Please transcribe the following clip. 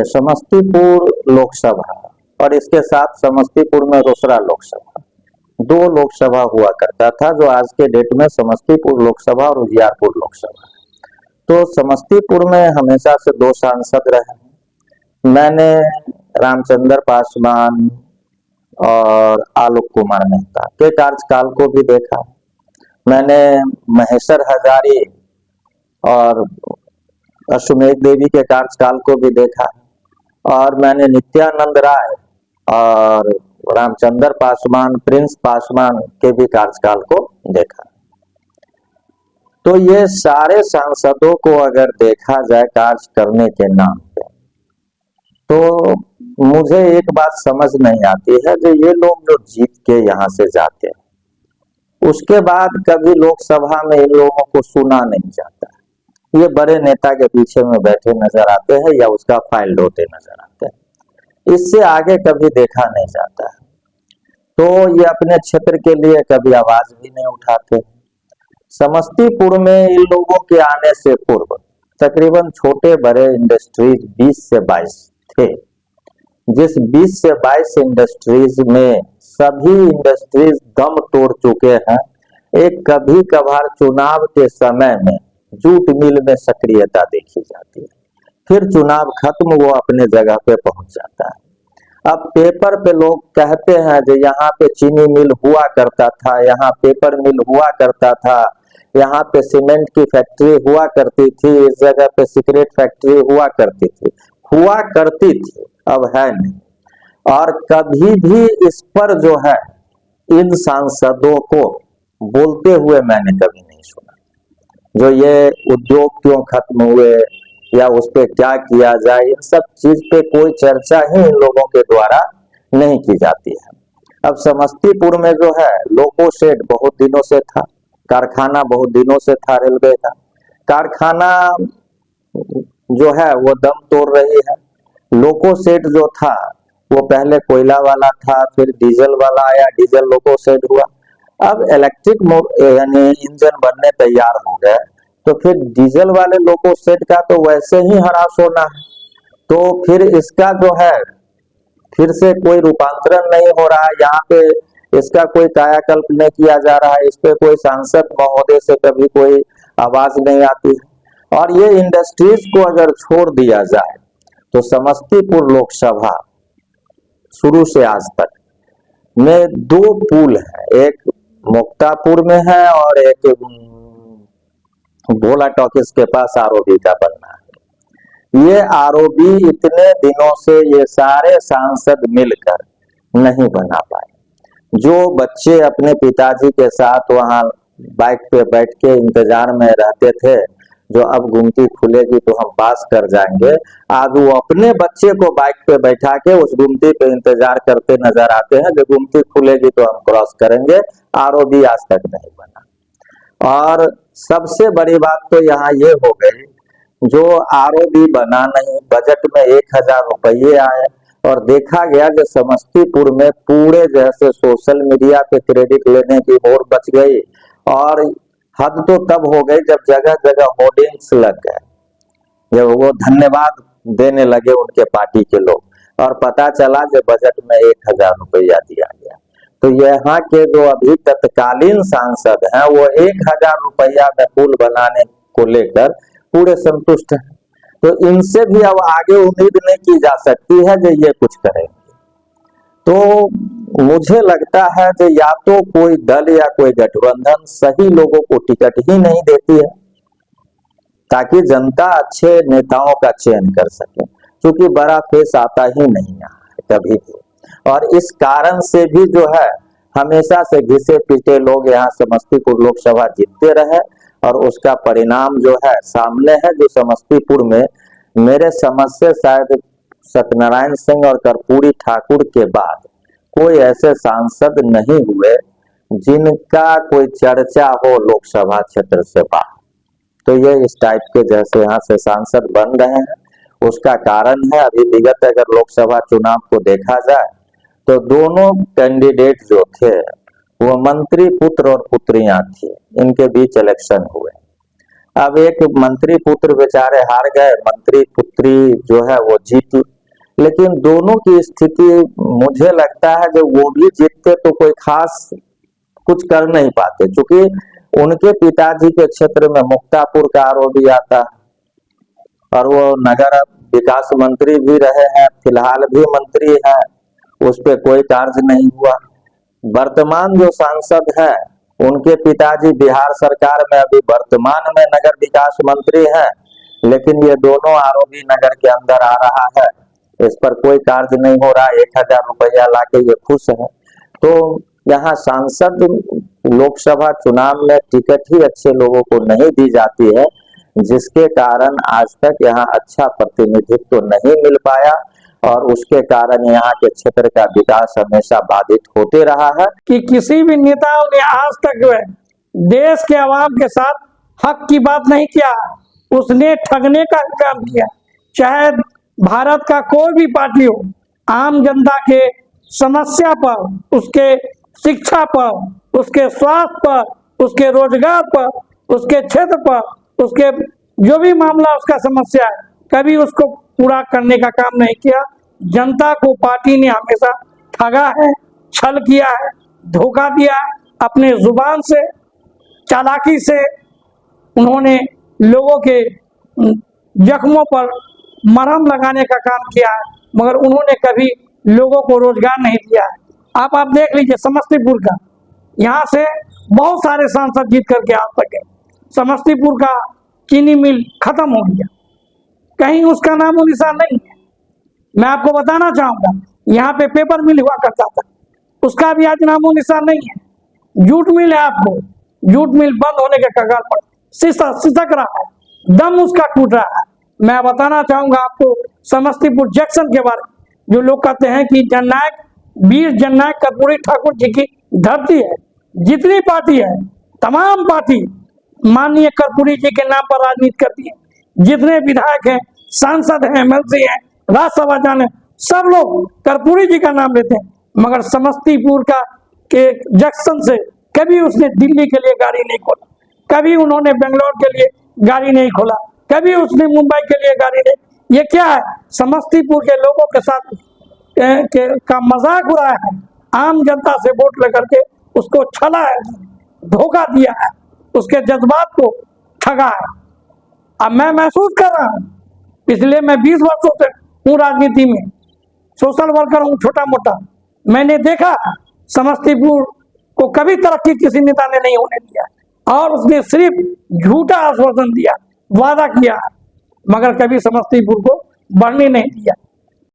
समस्तीपुर लोकसभा और इसके साथ समस्तीपुर में दूसरा लोकसभा, दो लोकसभा हुआ करता था, जो आज के डेट में समस्तीपुर लोकसभा और उजियारपुर लोकसभा। तो समस्तीपुर में हमेशा से दो सांसद रहे हैं। मैंने रामचंद्र पासवान और आलोक कुमार मेहता के कार्यकाल को भी देखा। मैंने महेश्वर हजारी और अश्वमेध देवी के कार्यकाल को भी देखा, और मैंने नित्यानंद राय और रामचंद्र पासवान, प्रिंस पासवान के भी कार्यकाल को देखा। तो ये सारे सांसदों को अगर देखा जाए कार्य करने के नाम पे, तो मुझे एक बात समझ नहीं आती है कि ये लोग जो जीत के यहाँ से जाते हैं, उसके बाद कभी लोकसभा में इन लोगों को सुना नहीं जाता। ये बड़े नेता के पीछे में बैठे नजर आते हैं या उसका फाइल ढोते नजर आते हैं, इससे आगे कभी देखा नहीं जाता है। तो ये अपने क्षेत्र के लिए कभी आवाज भी नहीं उठाते। समस्तीपुर में इन लोगों के आने से पूर्व तकरीबन छोटे बड़े इंडस्ट्रीज 20 से 22 थे। जिस 20 से 22 इंडस्ट्रीज में सभी इंडस्ट्रीज दम तोड़ चुके हैं। एक कभी कभार चुनाव के समय में जूट मिल में सक्रियता देखी जाती है, फिर चुनाव खत्म, वो अपने जगह पे पहुंच जाता है। अब पेपर पे लोग कहते हैं कि यहाँ पे चीनी मिल हुआ करता था, यहाँ पेपर मिल हुआ करता था, यहाँ पे सीमेंट की फैक्ट्री हुआ करती थी, इस जगह पे सिगरेट फैक्ट्री हुआ करती थी, अब है नहीं। और कभी भी इस पर जो है इन सांसदों को बोलते हुए मैंने कभी नहीं सुना। जो ये उद्योग क्यों खत्म हुए या उस पर क्या किया जाए, इन सब चीज पे कोई चर्चा ही इन लोगों के द्वारा नहीं की जाती है। अब समस्तीपुर में जो है लोको शेड बहुत दिनों से था, कारखाना बहुत दिनों से था, रेलवे का कारखाना जो है वो दम तोड़ रही है। लोको शेड जो था वो पहले कोयला वाला था, फिर डीजल वाला आया, डीजल लोको शेड हुआ। अब इलेक्ट्रिक यानी इंजन बनने तैयार हो गए, तो फिर डीजल वाले लोको शेड का तो वैसे ही हरास होना है, तो फिर इसका जो है फिर से कोई रूपांतरण नहीं हो रहा है। यहाँ पे इसका कोई कायाकल्प नहीं किया जा रहा है, इस पे कोई सांसद महोदय से कभी कोई आवाज नहीं आती है। और ये इंडस्ट्रीज को अगर छोड़ दिया जाए तो समस्तीपुर लोकसभा शुरू से आज तक में दो पुल है, एक मुक्तापुर में है और एक भोला टॉकीज के पास आरओबी का बनना है। ये आरओबी इतने दिनों से ये सारे सांसद मिलकर नहीं बना पाए। जो बच्चे अपने पिताजी के साथ वहां बाइक पे बैठ के इंतजार में रहते थे, जो अब गुमती खुलेगी तो हम पास कर जाएंगे, आज वो अपने बच्चे को बाइक पे बैठा के उस गुमती पे इंतजार करते नजर आते हैं कि गुमती खुलेगी तो हम क्रॉस करेंगे। आरओबी आज तक नहीं बना। और सबसे बड़ी बात तो यहाँ ये हो गई, जो आरओबी बना नहीं, बजट में 1000 रुपये आए और देखा गया कि समस्तीपुर में पूरे जैसे सोशल मीडिया पे क्रेडिट लेने की होड़ बच गई। और हद तो तब हो गई जब जगह जगह होर्डिंग्स लग गए, जब वो धन्यवाद देने लगे उनके पार्टी के लोग, और पता चला कि बजट में 1000 रुपया दिया गया। तो यहाँ के जो अभी तत्कालीन सांसद हैं वो 1000 रुपया में पुल बनाने को लेकर पूरे संतुष्ट हैं। तो इनसे भी अब आगे उम्मीद नहीं की जा सकती है कि ये कुछ करेंगे। तो मुझे लगता है कि या तो कोई दल या कोई गठबंधन सही लोगों को टिकट ही नहीं देती है, ताकि जनता अच्छे नेताओं का चयन कर सके, क्योंकि बड़ा फेस आता ही नहीं है कभी भी। और इस कारण से भी जो है हमेशा से घिसे पीटे लोग यहाँ समस्तीपुर लोकसभा जीतते रहे, और उसका परिणाम जो है सामने है। जो समस्तीपुर में मेरे समझ से शायद सत्यनारायण सिंह और कर्पूरी ठाकुर के बाद कोई ऐसे सांसद नहीं हुए जिनका कोई चर्चा हो लोकसभा क्षेत्र से बाहर। तो ये इस टाइप के जैसे यहाँ से सांसद बन रहे हैं, उसका कारण है अभी विगत अगर लोकसभा चुनाव को देखा जाए तो दोनों कैंडिडेट जो थे वो मंत्री पुत्र और पुत्रियां थी, इनके बीच इलेक्शन हुए अब एक मंत्री पुत्र बेचारे हार गए, मंत्री पुत्री जो है वो जीती, लेकिन दोनों की स्थिति मुझे लगता है जब वो भी जीतते तो कोई खास कुछ कर नहीं पाते, क्योंकि उनके पिताजी के क्षेत्र में मुक्तापुर का आरोप भी आता है और वो नगर विकास मंत्री भी रहे हैं, फिलहाल भी मंत्री हैं, उस पर कोई कार्य नहीं हुआ। वर्तमान जो सांसद है उनके पिताजी बिहार सरकार में अभी वर्तमान में नगर विकास मंत्री हैं, लेकिन ये दोनों आरोपी नगर के अंदर आ रहा है, इस पर कोई कार्य नहीं हो रहा। 1000 रुपया लाके ये खुश है। तो यहाँ सांसद लोकसभा चुनाव में टिकट ही अच्छे लोगों को नहीं दी जाती है, जिसके कारण आज तक यहाँ अच्छा प्रतिनिधित्व तो नहीं मिल पाया और उसके कारण यहाँ के क्षेत्र का विकास हमेशा बाधित होते रहा है। कि किसी भी नेता ने आज तक जो है देश के आवाम के साथ हक की बात नहीं किया, उसने ठगने का काम किया। चाहे भारत का कोई भी पार्टी हो, आम जनता के समस्या पर, उसके शिक्षा पर, उसके स्वास्थ्य पर, उसके रोजगार पर, उसके क्षेत्र पर, उसके जो भी मामला उसका समस्या है, कभी उसको पूरा करने का काम नहीं किया। जनता को पार्टी ने हमेशा ठगा है, छल किया है, धोखा दिया है। अपने जुबान से, चालाकी से उन्होंने लोगों के जख्मों पर मरहम लगाने का काम किया है, मगर उन्होंने कभी लोगों को रोजगार नहीं दिया है। आप देख लीजिए समस्तीपुर का, यहाँ से बहुत सारे सांसद जीत करके आ सके। समस्तीपुर का चीनी मिल खत्म हो गया, कहीं उसका नामो निशान नहीं है। मैं आपको बताना चाहूंगा, यहाँ पे पेपर मिल हुआ करता था, उसका भी आज नामो निशान नहीं है। जूट मिल है, आपको जूट मिल बंद होने के कगार पर सिसक रहा है, दम उसका टूट रहा है। मैं बताना चाहूंगा आपको समस्तीपुर जंक्शन के बारे में। जो लोग कहते हैं कि जननायक वीर जननायक कर्पूरी ठाकुर जी की धरती है, जितनी पार्टी है तमाम पार्टी माननीय कर्पूरी जी के नाम पर राजनीति करती है। जितने विधायक हैं, सांसद हैं, मंत्री हैं, राज्यसभा जाने, सब लोग कर्पूरी जी का नाम लेते हैं, मगर समस्तीपुर का के जंक्शन से कभी उसने दिल्ली के लिए गाड़ी नहीं खोला, कभी उन्होंने बेंगलोर के लिए गाड़ी नहीं खोला, कभी उसने मुंबई के लिए गाड़ी नहीं। ये क्या है? समस्तीपुर के लोगों के साथ का मजाक उड़ाया है, आम जनता से वोट लेकर के उसको छला है, धोखा दिया है, उसके जज्बात को ठगा है। अब मैं महसूस कर रहा हूँ, इसलिए मैं 20 वर्षों से हूँ राजनीति में, सोशल वर्कर हूँ छोटा मोटा। मैंने देखा समस्तीपुर को कभी तरक्की किसी नेता ने नहीं होने दिया, और उसने सिर्फ झूठा आश्वासन दिया, वादा किया, मगर कभी समस्तीपुर को बढ़ने नहीं दिया।